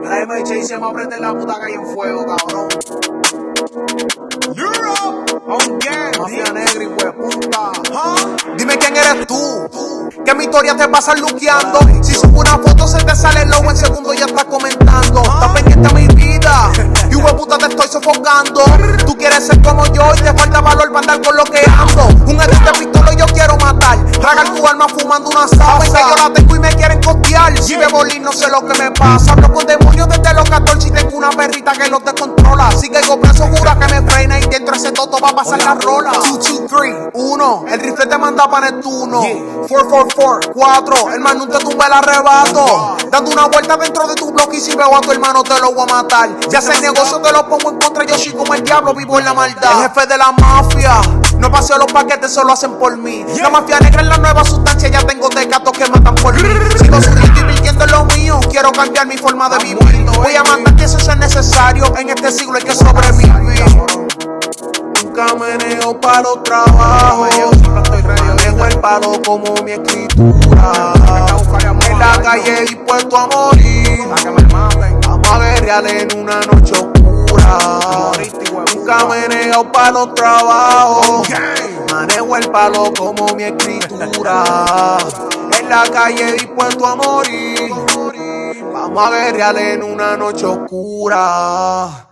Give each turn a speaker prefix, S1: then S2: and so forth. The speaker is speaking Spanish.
S1: La MH se me aprende la puta calle en fuego, cabrón. Mafia negra y hueputa. Dime quién eres tú, que mi historia te pasa luqueando. Si subo una foto se te sale el logo, en segundo ya estás comentando. Estás pendiente a mi vida y hueputa te estoy sofocando. Tú quieres ser como yo y te falta valor para andar con lo que ando. Un edit de pistola y yo quiero matar. Tragar tu alma fumando una salsa. Que yo la tengo y me quieren costear. Si bebo lean no sé lo que me pasa. Hablo con demonios desde los 14 y tengo una perrita que los descontrola. Así que con preso jura que me frena y dentro ese toto va a pasar la rola. 2, 2, 3, 1, el rifle te manda pa' Neptuno. 4, 4, 4, 4, hermano te tumba el arrebato. Dando una vuelta dentro de tu bloque y si veo a tu hermano te lo voy a matar. Ya sé el negocio te lo pongo en contra, yo soy como el diablo, vivo en la maldad. El jefe de la mafia, no paseo los paquetes, solo hacen por mí. La mafia negra es la nueva sustancia, ya tengo decatos que matan por mí. Sigo subiendo y viviendo en lo mío, quiero cambiar mi forma de vivir. Voy a matar que eso sea necesario, en este siglo hay que sobrevivir. Nunca meneo para los trabajos, manejo el palo como mi escritura. En la calle dispuesto a morir, vamos a guerrear en una noche oscura. Nunca meneo para los trabajos, manejo el palo como mi escritura. En la calle dispuesto a morir, vamos a guerrear en una noche oscura.